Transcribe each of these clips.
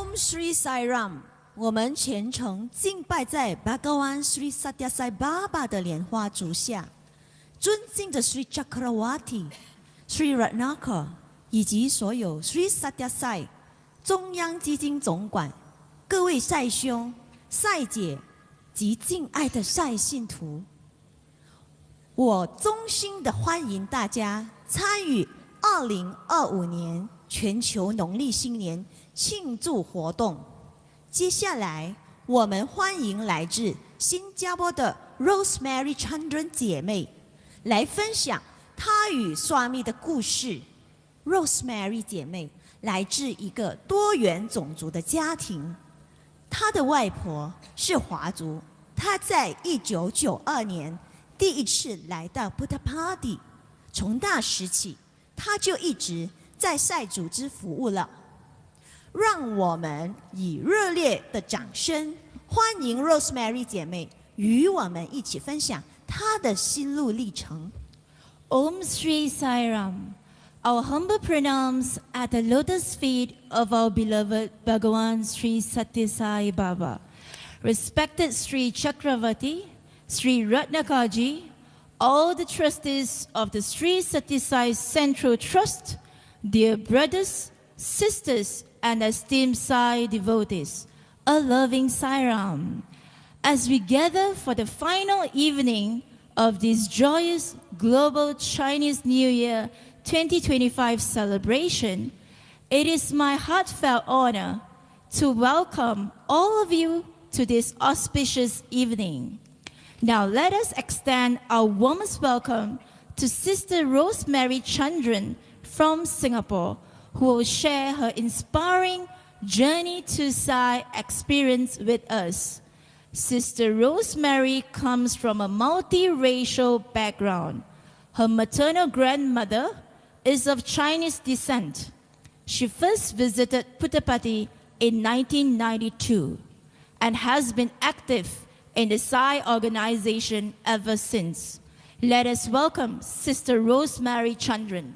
Om Shri Sai Ram，我们虔诚敬拜在 Bhagawan Sri Sathya Sai Baba 的莲花足下，尊敬的 Sri Chakravarti、Sri Ratnakar 以及所有 Sri Sathya Sai 中央基金总管、各位赛兄、赛姐及敬爱的赛信徒，我衷心的欢迎大家参与2025年全球农历新年庆祝活动。接下来，我们欢迎来自新加坡的 Rosemary Chandran 姐妹来分享她与 Swami 的故事。Rosemary 姐妹来自一个多元种族的家庭，她的外婆是华族，她在1992年第一次来到 Puttaparthi， 从那时起，她就一直在赛组织服务了。让我们以热烈的掌声欢迎 Rosemary 姐妹与我们一起分享她的心路历程。 Om Shri Sai Ram. Our humble pranams at the lotus feet of our beloved Bhagawan Sri Sathya Sai Baba. Respected Sri Chakravarti, Sri Ratnakarji, all the trustees of the Sri Sathya Sai Central Trust, dear brothers, sisters, and esteemed Sai devotees, a loving Sai Ram. As we gather for the final evening of this joyous global Chinese New Year 2025 celebration, it is my heartfelt honor to welcome all of you to this auspicious evening. Now let us extend our warmest welcome to Sister Rosemary Chandran from Singapore, who will share her inspiring journey to Sai experience with us. Sister Rosemary comes from a multiracial background. Her maternal grandmother is of Chinese descent. She first visited Puttaparthi in 1992 and has been active in the Sai organization ever since. Let us welcome Sister Rosemary Chandran.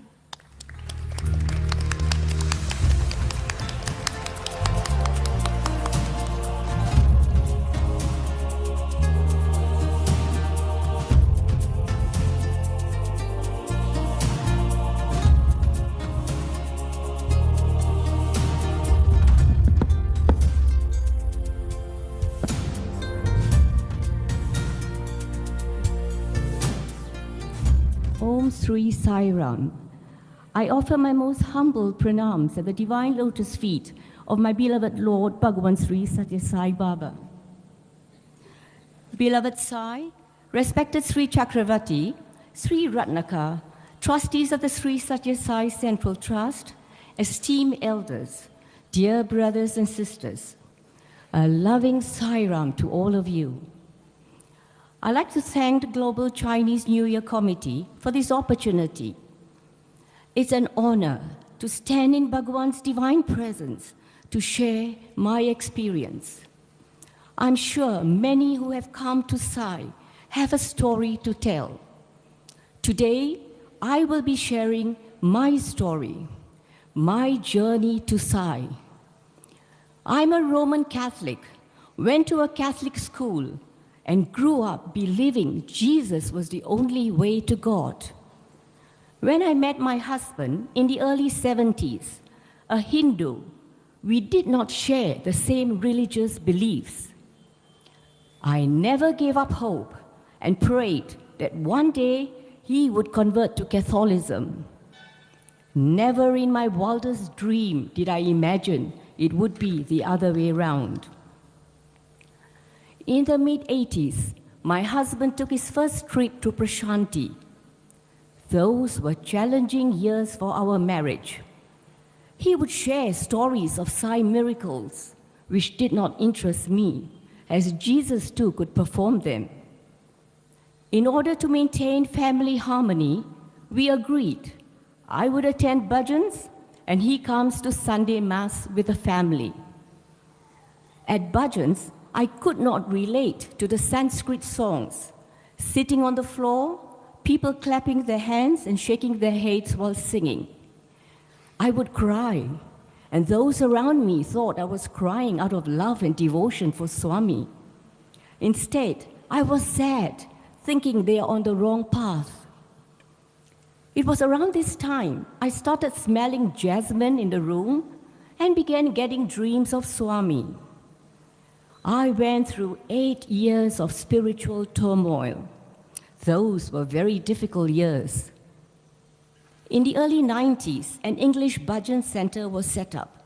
Om Sri Sai Ram. I offer my most humble pranams at the divine lotus feet of my beloved Lord Bhagawan Sri Sathya Sai Baba. Beloved Sai, respected Sri Chakravarti, Sri Ratnakar, trustees of the Sri Sathya Sai Central Trust, esteemed elders, dear brothers and sisters, a loving Sai Ram to all of you. I'd like to thank the Global Chinese New Year Committee for this opportunity. It's an honor to stand in Bhagawan's divine presence to share my experience. I'm sure many who have come to Sai have a story to tell. Today, I will be sharing my story, my journey to Sai. I'm a Roman Catholic, went to a Catholic school, and grew up believing Jesus was the only way to God. When I met my husband in the early 70s, a Hindu, we did not share the same religious beliefs. I never gave up hope and prayed that one day he would convert to Catholicism. Never in my wildest dream did I imagine it would be the other way around. In the mid-80s, my husband took his first trip to Prashanti. Those were challenging years for our marriage. He would share stories of Sai miracles, which did not interest me, as Jesus too could perform them. In order to maintain family harmony, we agreed I would attend bhajans and he comes to Sunday Mass with the family. At bhajans, I could not relate to the Sanskrit songs. Sitting on the floor, people clapping their hands and shaking their heads while singing. I would cry and those around me thought I was crying out of love and devotion for Swami. Instead, I was sad, thinking they are on the wrong path. It was around this time I started smelling jasmine in the room and began getting dreams of Swami. I went through 8 years of spiritual turmoil. Those were very difficult years. In the early 90s, an English bhajan center was set up.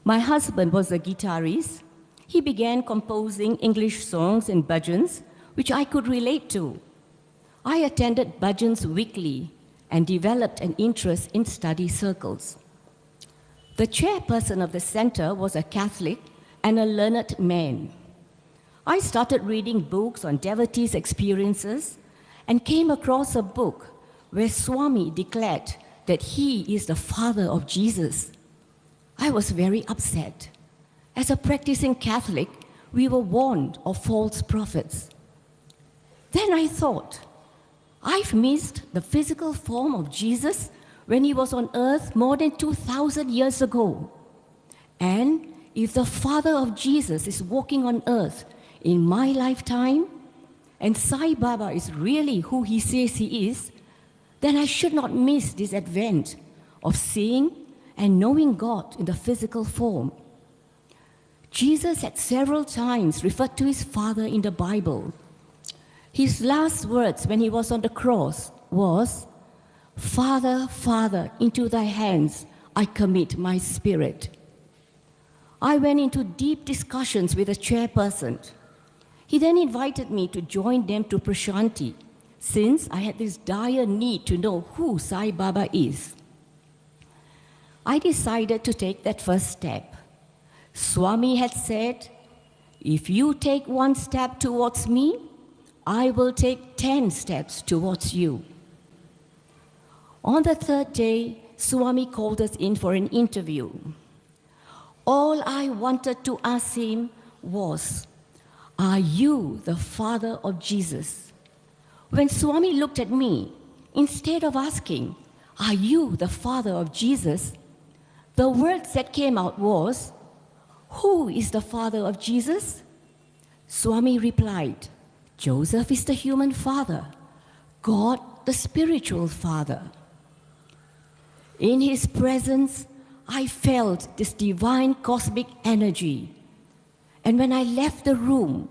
My husband was a guitarist. He began composing English songs and bhajans, which I could relate to. I attended bhajans weekly and developed an interest in study circles. The chairperson of the center was a Catholic and a learned man. I started reading books on devotees' experiences and came across a book where Swami declared that he is the father of Jesus. I was very upset. As a practicing Catholic, we were warned of false prophets. Then I thought, I've missed the physical form of Jesus when he was on earth more than 2,000 years ago. And if the father of Jesus is walking on earth in my lifetime, and Sai Baba is really who he says he is, then I should not miss this advent of seeing and knowing God in the physical form. Jesus had several times referred to his Father in the Bible. His last words when he was on the cross was, "Father, Father, into thy hands I commit my spirit." I went into deep discussions with the chairperson. He then invited me to join them to Prashanti, since I had this dire need to know who Sai Baba is. I decided to take that first step. Swami had said, "If you take one step towards me, I will take 10 steps towards you." On the third day, Swami called us in for an interview. All I wanted to ask him was, "Are you the father of Jesus?" When Swami looked at me, instead of asking, "Are you the father of Jesus?" the words that came out was, "Who is the father of Jesus?" Swami replied, "Joseph is the human father, God the spiritual father." In his presence, I felt this divine cosmic energy. And when I left the room,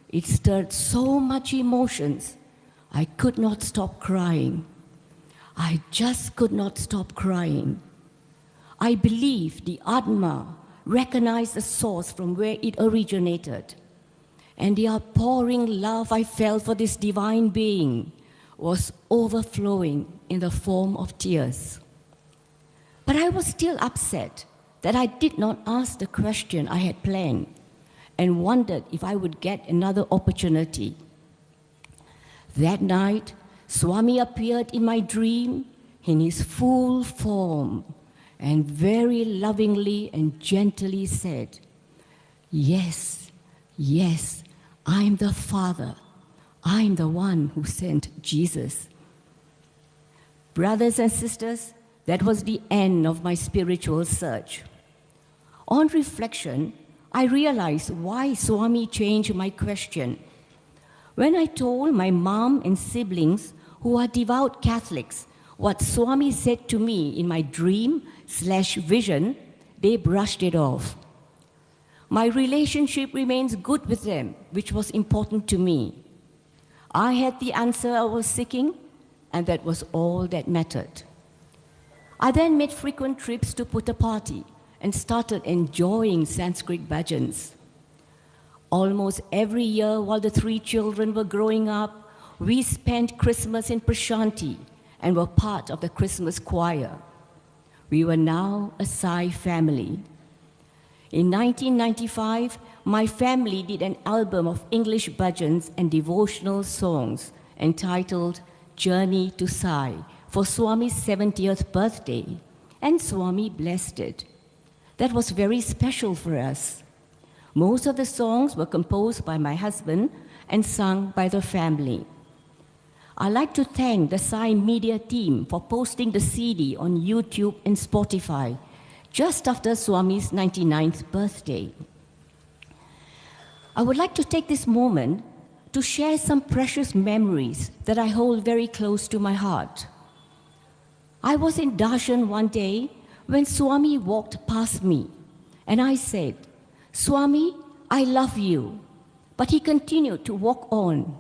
it stirred so much emotions, I could not stop crying. I just could not stop crying. I believe the Atma recognized the source from where it originated. And the outpouring love I felt for this divine being was overflowing in the form of tears. But I was still upset that I did not ask the question I had planned and wondered if I would get another opportunity. That night, Swami appeared in my dream in his full form and very lovingly and gently said, "Yes, yes, I'm the Father. I'm the one who sent Jesus." Brothers and sisters, that was the end of my spiritual search. On reflection, I realized why Swami changed my question. When I told my mom and siblings, who are devout Catholics, what Swami said to me in my dream/vision, they brushed it off. My relationship remains good with them, which was important to me. I had the answer I was seeking, and that was all that mattered. I then made frequent trips to Puttaparthi and started enjoying Sanskrit bhajans. Almost every year while the 3 children were growing up, we spent Christmas in Prashanti and were part of the Christmas choir. We were now a Sai family. In 1995, my family did an album of English bhajans and devotional songs entitled Journey to Sai for Swami's 70th birthday, and Swami blessed it. That was very special for us. Most of the songs were composed by my husband and sung by the family. I'd like to thank the Sai media team for posting the CD on YouTube and Spotify just after Swami's 99th birthday. I would like to take this moment to share some precious memories that I hold very close to my heart. I was in darshan one day when Swami walked past me, and I said, "Swami, I love you." But he continued to walk on.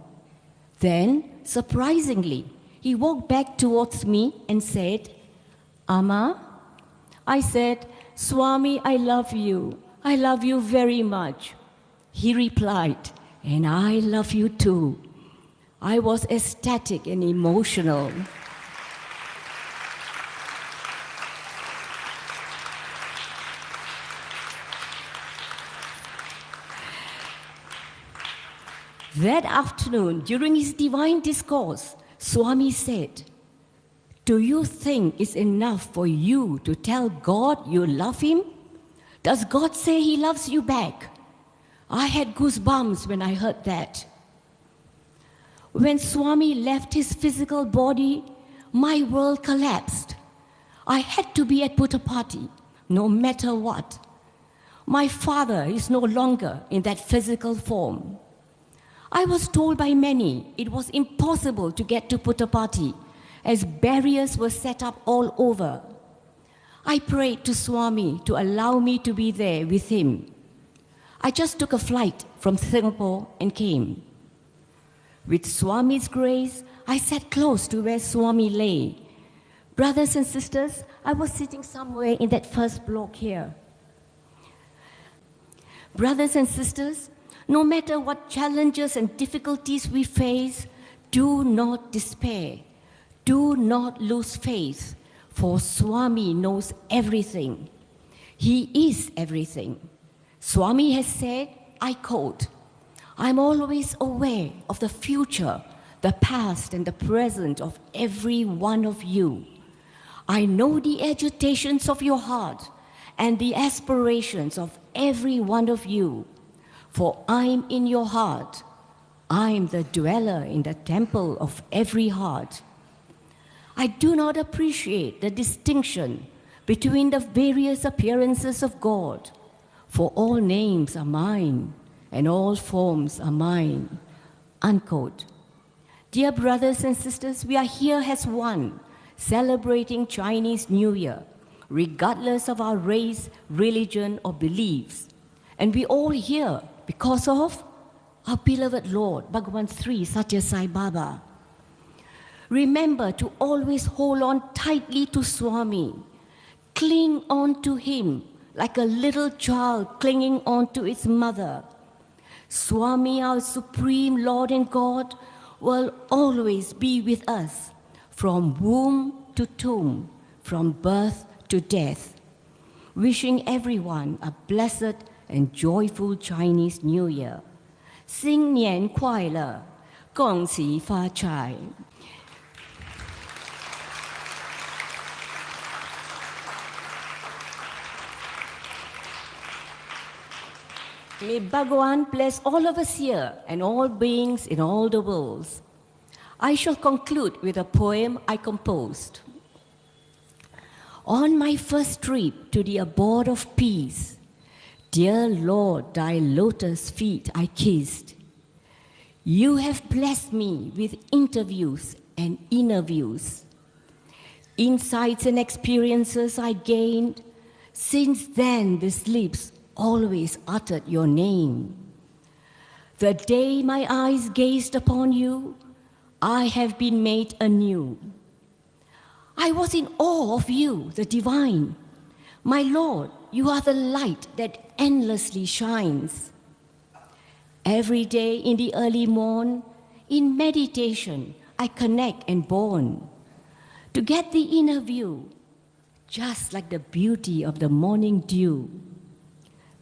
Then, surprisingly, he walked back towards me and said, "Amma?" I said, "Swami, I love you. I love you very much." He replied, "And I love you too." I was ecstatic and emotional. That afternoon, during his divine discourse, Swami said, "Do you think it's enough for you to tell God you love Him? Does God say He loves you back?" I had goosebumps when I heard that. When Swami left his physical body, my world collapsed. I had to be at Puttapati, no matter what. My father is no longer in that physical form. I was told by many it was impossible to get to Puttapati as barriers were set up all over. I prayed to Swami to allow me to be there with him. I just took a flight from Singapore and came. With Swami's grace, I sat close to where Swami lay. Brothers and sisters, I was sitting somewhere in that first block here. Brothers and sisters, no matter what challenges and difficulties we face, do not despair. Do not lose faith, for Swami knows everything. He is everything. Swami has said, I quote, "I'm always aware of the future, the past and the present of every one of you. I know the agitations of your heart and the aspirations of every one of you. For I'm in your heart. I'm the dweller in the temple of every heart." I do not appreciate the distinction between the various appearances of God, for all names are mine and all forms are mine. Unquote. Dear brothers and sisters, we are here as one, celebrating Chinese New Year, regardless of our race, religion, or beliefs. And we all here because of our beloved Lord, Bhagavan Sri Satya Sai Baba. Remember to always hold on tightly to Swami. Cling on to him like a little child clinging on to its mother. Swami, our supreme Lord and God, will always be with us from womb to tomb, from birth to death. Wishing everyone a blessed and joyful Chinese New Year. 新年快乐，恭喜发财。May Bhagavan bless all of us here and all beings in all the worlds. I shall conclude with a poem I composed. On my first trip to the abode of peace, dear Lord, thy lotus feet I kissed. You have blessed me with interviews and interviews. Insights and experiences I gained. Since then, these lips always uttered your name. The day my eyes gazed upon you, I have been made anew. I was in awe of you, the divine. My Lord, you are the light that endlessly shines. Every day in the early morn, in meditation, I connect and bond to get the inner view, just like the beauty of the morning dew.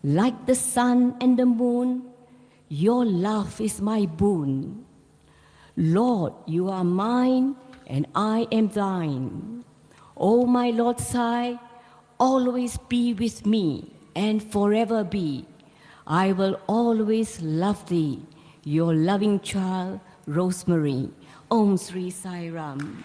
Like the sun and the moon, your love is my boon. Lord, you are mine and I am thine. O my Lord Sai, always be with me and forever be. I will always love thee, your loving child, Rosemary. Om Sri Sai Ram.